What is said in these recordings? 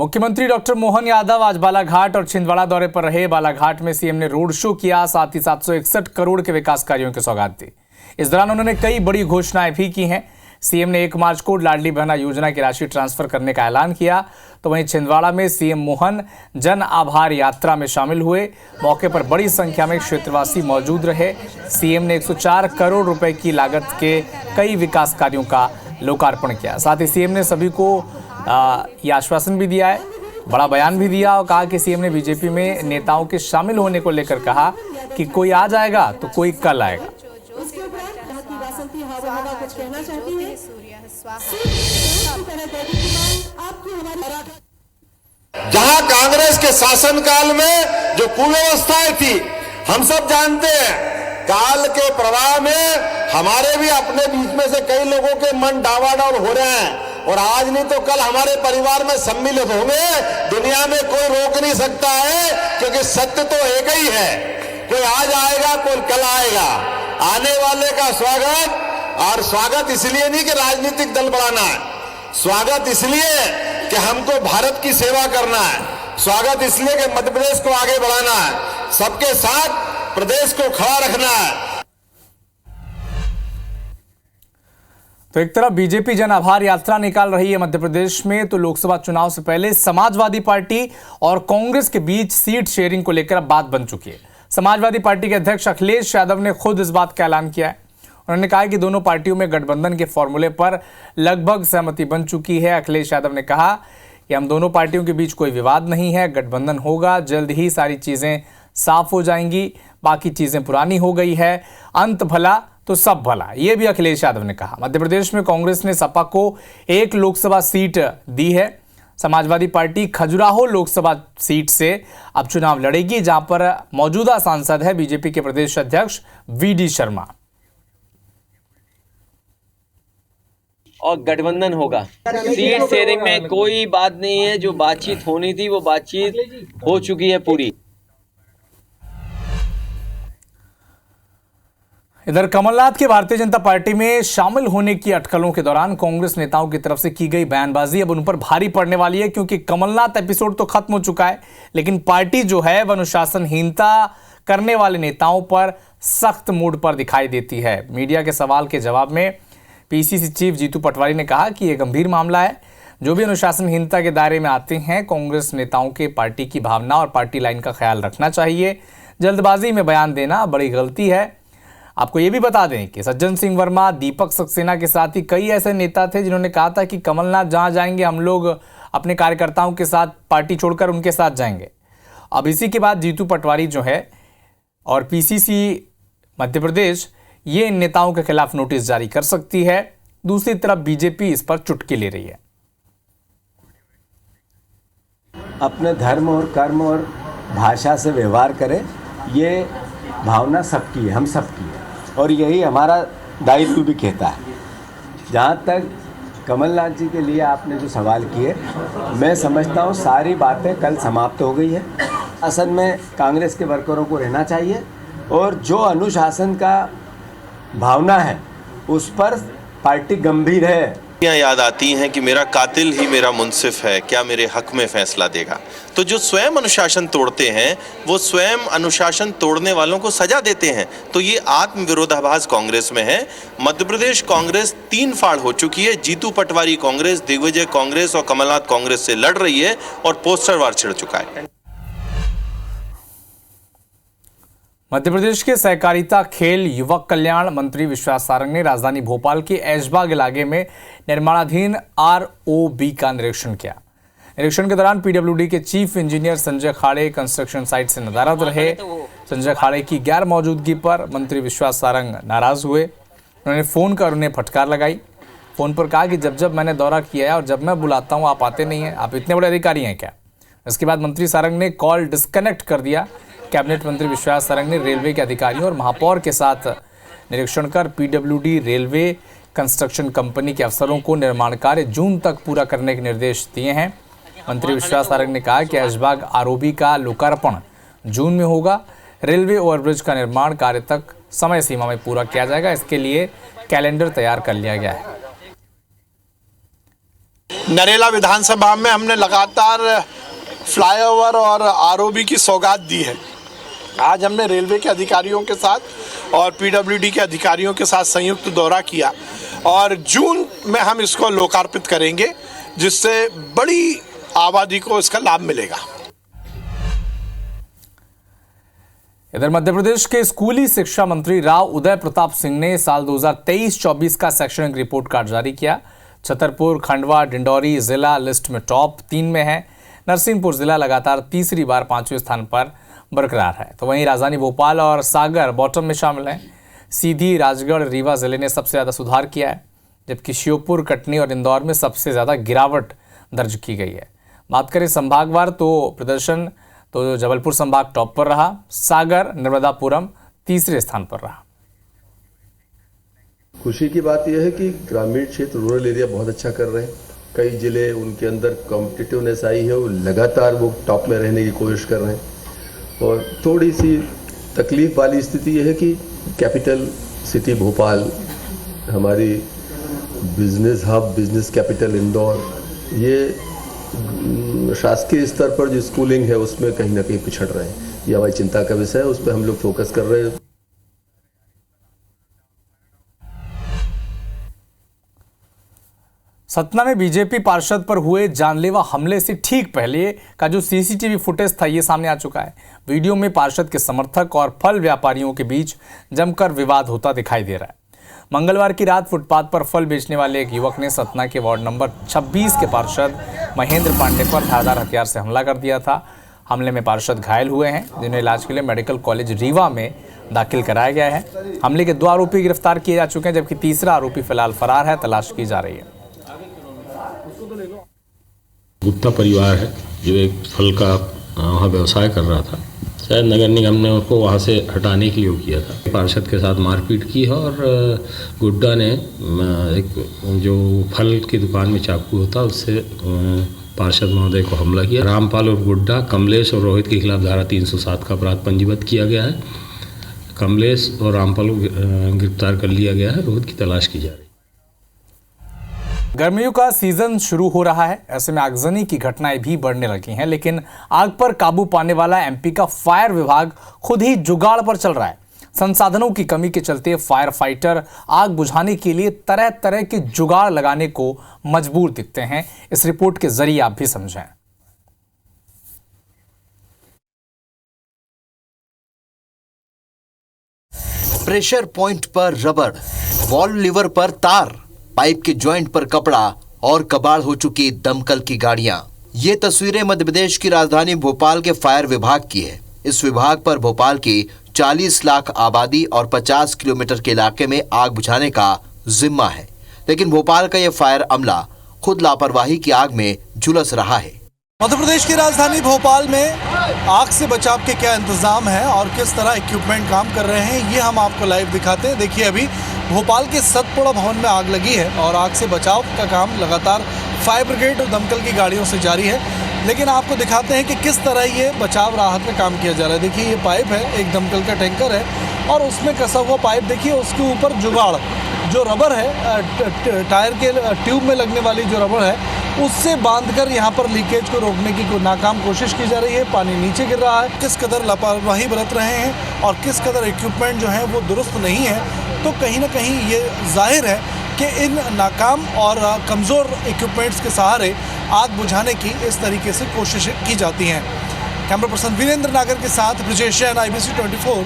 मुख्यमंत्री डॉक्टर मोहन यादव आज बालाघाट और छिंदवाड़ा दौरे पर रहे। बालाघाट में सीएम ने रोड शो किया, साथ ही 761 करोड़ के विकास कार्यों की सौगात दी। इस दौरान उन्होंने कई बड़ी घोषणाएं भी की हैं। सीएम ने 1 मार्च को लाडली बहना योजना की राशि ट्रांसफर करने का ऐलान किया, तो वहीं छिंदवाड़ा में सीएम मोहन जन आभार यात्रा में शामिल हुए। मौके पर बड़ी संख्या में क्षेत्रवासी मौजूद रहे। सीएम ने 104 करोड़ रुपए की लागत के कई विकास कार्यों का लोकार्पण किया। साथ ही सीएम ने सभी को ये आश्वासन भी दिया है, बड़ा बयान भी दिया और कहा कि सीएम ने बीजेपी में नेताओं के शामिल होने को लेकर कहा कि कोई आ जाएगा तो कोई कल आएगा। जहां कांग्रेस के शासनकाल में जो कुव्यवस्थाएं थी, हम सब जानते हैं। काल के प्रवाह में हमारे भी अपने बीच में से कई लोगों के मन डावाडोल हो रहे हैं और आज नहीं तो कल हमारे परिवार में सम्मिलित होंगे। दुनिया में कोई रोक नहीं सकता है, क्योंकि सत्य तो एक ही है। कोई आज आएगा, कोई कल आएगा। आने वाले का स्वागत, और स्वागत इसलिए नहीं कि राजनीतिक दल बढ़ाना है, स्वागत इसलिए कि हमको भारत की सेवा करना है, स्वागत इसलिए कि मध्य प्रदेश को आगे बढ़ाना है, सबके साथ प्रदेश को खड़ा रखना है। तो एक तरफ बीजेपी जन आभार यात्रा निकाल रही है मध्य प्रदेश में, तो लोकसभा चुनाव से पहले समाजवादी पार्टी और कांग्रेस के बीच सीट शेयरिंग को लेकर अब बात बन चुकी है। समाजवादी पार्टी के अध्यक्ष अखिलेश यादव ने खुद इस बात का ऐलान किया है। उन्होंने कहा कि दोनों पार्टियों में गठबंधन के फॉर्मूले पर लगभग सहमति बन चुकी है। अखिलेश यादव ने कहा कि हम दोनों पार्टियों के बीच कोई विवाद नहीं है, गठबंधन होगा, जल्द ही सारी चीजें साफ हो जाएंगी, बाकी चीजें पुरानी हो गई है, अंत भला तो सब भला, ये भी अखिलेश यादव ने कहा। मध्य प्रदेश में कांग्रेस ने सपा को 1 लोकसभा सीट दी है। समाजवादी पार्टी खजुराहो लोकसभा सीट से अब चुनाव लड़ेगी, जहां पर मौजूदा सांसद है बीजेपी के प्रदेश अध्यक्ष वीडी शर्मा। और गठबंधन होगा। सीट शेयरिंग में कोई बात नहीं है, जो बातचीत होनी थी वो बातचीत हो चुकी है पूरी। इधर कमलनाथ के भारतीय जनता पार्टी में शामिल होने की अटकलों के दौरान कांग्रेस नेताओं की तरफ से की गई बयानबाजी अब उन पर भारी पड़ने वाली है, क्योंकि कमलनाथ एपिसोड तो खत्म हो चुका है, लेकिन पार्टी जो है वह अनुशासनहीनता करने वाले नेताओं पर सख्त मूड पर दिखाई देती है। मीडिया के सवाल के जवाब में पीसीसी चीफ जीतू पटवारी ने कहा कि यह गंभीर मामला है। जो भी अनुशासनहीनता के दायरे में आते हैं, कांग्रेस नेताओं के पार्टी की भावना और पार्टी लाइन का ख्याल रखना चाहिए। जल्दबाजी में बयान देना बड़ी गलती है। आपको यह भी बता दें कि सज्जन सिंह वर्मा, दीपक सक्सेना के साथ ही कई ऐसे नेता थे जिन्होंने कहा था कि कमलनाथ जहां जाएंगे हम लोग अपने कार्यकर्ताओं के साथ पार्टी छोड़कर उनके साथ जाएंगे। अब इसी के बाद जीतू पटवारी जो है और पीसीसी मध्य प्रदेश ये इन नेताओं के खिलाफ नोटिस जारी कर सकती है। दूसरी तरफ बीजेपी इस पर चुटकी ले रही है। अपने धर्म और कर्म और भाषा से व्यवहार करें, ये भावना सबकी है, हम सबकी है, और यही हमारा दायित्व भी कहता है। जहाँ तक कमलनाथ जी के लिए आपने जो सवाल किए, मैं समझता हूँ सारी बातें कल समाप्त हो गई है। शासन में कांग्रेस के वर्करों को रहना चाहिए और जो अनुशासन का भावना है उस पर पार्टी गंभीर है। याद आती हैं कि मेरा कातिल ही मेरा मुंसिफ है, क्या मेरे हक में फैसला देगा। तो जो स्वयं अनुशासन तोड़ते हैं वो स्वयं अनुशासन तोड़ने वालों को सजा देते हैं। तो ये आत्म विरोधाभास कांग्रेस में है। मध्य प्रदेश कांग्रेस 3 फाड़ हो चुकी है। जीतू पटवारी कांग्रेस, दिग्विजय कांग्रेस और कमलनाथ कांग्रेस से लड़ रही है और पोस्टर वार छिड़ चुका है। मध्य प्रदेश के सहकारिता, खेल, युवक कल्याण मंत्री विश्वास सारंग ने राजधानी भोपाल के ऐशबाग इलाके में निर्माणाधीन आरओबी का निरीक्षण किया। निरीक्षण के दौरान पीडब्ल्यूडी के चीफ इंजीनियर संजय खाड़े कंस्ट्रक्शन साइट से नदारद रहे। संजय खाड़े की गैर मौजूदगी पर मंत्री विश्वास सारंग नाराज हुए। उन्होंने फोन कर उन्हें फटकार लगाई। फोन पर कहा कि जब मैंने दौरा किया है और जब मैं बुलाता हूँ आप आते नहीं हैं, आप इतने बड़े अधिकारी हैं क्या। इसके बाद मंत्री सारंग ने कॉल डिस्कनेक्ट कर दिया। कैबिनेट मंत्री विश्वास सारंग ने रेलवे के अधिकारियों और महापौर के साथ निरीक्षण कर पीडब्ल्यूडी रेलवे कंस्ट्रक्शन कंपनी के अफसरों को निर्माण कार्य जून तक पूरा करने के निर्देश दिए हैं। मंत्री विश्वास सारंग ने कहा कि ऐशबाग आरओबी का लोकार्पण जून में होगा। रेलवे ओवरब्रिज का निर्माण कार्य तक समय सीमा में पूरा किया जाएगा। इसके लिए कैलेंडर तैयार कर लिया गया है। नरेला विधानसभा में हमने लगातार फ्लाईओवर और आरओबी की सौगात दी है। आज हमने रेलवे के अधिकारियों के साथ और पीडब्ल्यूडी के अधिकारियों के साथ संयुक्त दौरा किया और जून में हम इसको लोकार्पित करेंगे, जिससे बड़ी आबादी को इसका लाभ मिलेगा। इधर मध्य प्रदेश के स्कूली शिक्षा मंत्री राव उदय प्रताप सिंह ने साल 2023-24 का शैक्षणिक रिपोर्ट कार्ड जारी किया। छतरपुर, खंडवा, डिंडौरी जिला लिस्ट में टॉप 3 में है। नरसिंहपुर जिला लगातार तीसरी बार 5वें स्थान पर बरकरार है, तो वहीं राजधानी भोपाल और सागर बॉटम में शामिल हैं। सीधी, राजगढ़, रीवा जिले ने सबसे ज़्यादा सुधार किया है, जबकि श्योपुर, कटनी और इंदौर में सबसे ज़्यादा गिरावट दर्ज की गई है। बात करें संभागवार तो प्रदर्शन तो जबलपुर संभाग टॉप पर रहा, सागर, नर्मदापुरम तीसरे स्थान पर रहा। खुशी की बात यह है कि ग्रामीण क्षेत्र, रूरल एरिया बहुत अच्छा कर रहे हैं। कई जिले उनके अंदर कॉम्पिटिटिवनेस आई है, वो लगातार वो टॉप में रहने की कोशिश कर रहे हैं। और थोड़ी सी तकलीफ वाली स्थिति यह है कि कैपिटल सिटी भोपाल, हमारी business hub, business capital Indore, ये शासकीय स्तर पर जो स्कूलिंग है उसमें कहीं ना कहीं पिछड़ रहे हैं। ये हमारी चिंता का विषय है, उस पर हम लोग फोकस कर रहे हैं। सतना में बीजेपी पार्षद पर हुए जानलेवा हमले से ठीक पहले का जो सीसीटीवी फुटेज था ये सामने आ चुका है। वीडियो में पार्षद के समर्थक और फल व्यापारियों के बीच जमकर विवाद होता दिखाई दे रहा है। मंगलवार की रात फुटपाथ पर फल बेचने वाले एक युवक ने सतना के वार्ड नंबर 26 के पार्षद महेंद्र पांडे पर धारदार हथियार से हमला कर दिया था। हमले में पार्षद घायल हुए हैं, जिन्हें इलाज के लिए मेडिकल कॉलेज रीवा में दाखिल कराया गया है। हमले के 2 आरोपी गिरफ्तार किए जा चुके हैं, जबकि तीसरा आरोपी फिलहाल फरार है, तलाश की जा रही है। गुप्ता परिवार है जो एक फल का वहाँ व्यवसाय कर रहा था। शायद नगर निगम ने उनको वहाँ से हटाने के लिए किया था। पार्षद के साथ मारपीट की है और गुड्डा ने एक जो फल की दुकान में चाकू होता उससे पार्षद महोदय को हमला किया। रामपाल और गुड्डा, कमलेश और रोहित के खिलाफ धारा 307 का अपराध पंजीबद्ध किया गया है। कमलेश और रामपाल को गिरफ्तार कर लिया गया है, रोहित की तलाश की जा रही है। गर्मियों का सीजन शुरू हो रहा है, ऐसे में आगजनी की घटनाएं भी बढ़ने लगी हैं, लेकिन आग पर काबू पाने वाला एमपी का फायर विभाग खुद ही जुगाड़ पर चल रहा है। संसाधनों की कमी के चलते फायर फाइटर आग बुझाने के लिए तरह तरह के जुगाड़ लगाने को मजबूर दिखते हैं। इस रिपोर्ट के जरिए आप भी समझें। प्रेशर पॉइंट पर रबड़, वॉल्व लीवर पर तार, पाइप के जॉइंट पर कपड़ा और कबाड़ हो चुकी दमकल की गाड़ियां। ये तस्वीरें मध्य प्रदेश की राजधानी भोपाल के फायर विभाग की है। इस विभाग पर भोपाल की 40 लाख आबादी और 50 किलोमीटर के इलाके में आग बुझाने का जिम्मा है, लेकिन भोपाल का यह फायर अमला खुद लापरवाही की आग में झुलस रहा है। मध्य प्रदेश की राजधानी भोपाल में आग से बचाव के क्या इंतजाम है और किस तरह इक्विपमेंट काम कर रहे हैं, ये हम आपको लाइव दिखाते हैं। देखिए, अभी भोपाल के सतपुड़ा भवन में आग लगी है और आग से बचाव का काम लगातार फायर ब्रिगेड और दमकल की गाड़ियों से जारी है, लेकिन आपको दिखाते हैं कि किस तरह ये बचाव राहत का काम किया जा रहा है। देखिए, ये पाइप है, एक दमकल का टैंकर है और उसमें कसा हुआ पाइप, देखिए उसके ऊपर जुगाड़, जो रबर है टायर के ट्यूब में लगने वाली जो रबर है उससे बांधकर यहाँ पर लीकेज को रोकने की नाकाम कोशिश की जा रही है। पानी नीचे गिर रहा है। किस कदर लापरवाही बरत रहे हैं और किस कदर इक्विपमेंट जो है वो दुरुस्त नहीं है, तो कहीं ना कहीं ये जाहिर है कि इन नाकाम और कमज़ोर इक्विपमेंट्स के सहारे आग बुझाने की इस तरीके से कोशिश की जाती हैं। कैमरा पर्सन वीरेंद्र नागर के साथ ब्रिजेश जैन, IBC 24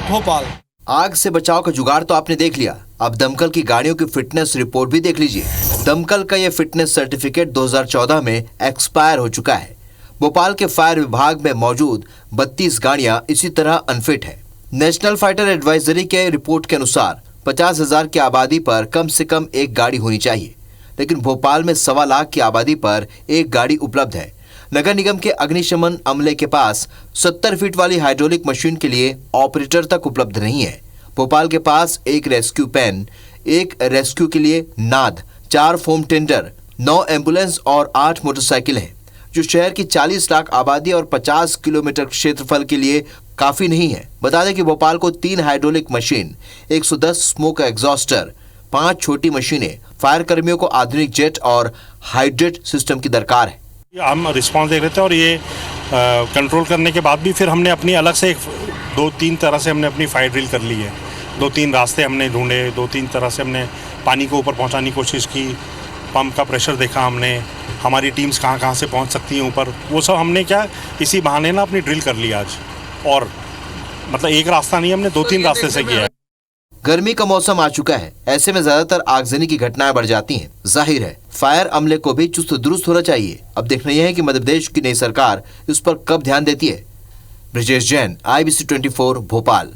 भोपाल। आग से बचाव का जुगाड़ तो आपने देख लिया, अब दमकल की गाड़ियों की फिटनेस रिपोर्ट भी देख लीजिए। दमकल का यह फिटनेस सर्टिफिकेट 2014 में एक्सपायर हो चुका है। भोपाल के फायर विभाग में मौजूद 32 गाड़ियां इसी तरह अनफिट है। नेशनल फाइटर एडवाइजरी के रिपोर्ट के अनुसार 50,000 की आबादी पर कम से कम एक गाड़ी होनी चाहिए, लेकिन भोपाल में 1.25 लाख की आबादी पर एक गाड़ी उपलब्ध है। नगर निगम के अग्निशमन अमले के पास 70 फीट वाली हाइड्रोलिक मशीन के लिए ऑपरेटर तक उपलब्ध नहीं है। भोपाल के पास एक रेस्क्यू पैन, एक रेस्क्यू के लिए नाद, 4 फोम टेंडर, 9 एम्बुलेंस और 8 मोटरसाइकिल हैं, जो शहर की 40 लाख आबादी और 50 किलोमीटर क्षेत्रफल के लिए काफी नहीं है। बता दें कि भोपाल को 3 हाइड्रोलिक मशीन, 110 स्मोक एग्जॉस्टर, 5 छोटी मशीनें, फायर कर्मियों को आधुनिक जेट और हाइड्रेट सिस्टम की दरकार है। हम रिस्पांस देख रहे थे और ये कंट्रोल करने के बाद भी फिर हमने अपनी अलग से 2-3 तरह से हमने अपनी फायर ड्रिल कर ली है। 2-3 रास्ते हमने ढूंढे, 2-3 तरह से हमने पानी को ऊपर पहुंचाने की कोशिश की, पंप का प्रेशर देखा हमने, हमारी टीम्स कहाँ से पहुंच सकती हैं ऊपर, वो सब हमने क्या इसी बहाने ना अपनी ड्रिल कर लिया आज। और मतलब एक रास्ता नहीं, हमने 2-3 रास्ते से किया है। गर्मी का मौसम आ चुका है, ऐसे में ज्यादातर आगजनी की घटनाएं बढ़ जाती हैं। जाहिर है फायर अमले को भी चुस्त दुरुस्त होना चाहिए। अब देखना यह है कि मध्य प्रदेश की नई सरकार इस पर कब ध्यान देती है। ब्रिजेश जैन, IBC 24 भोपाल।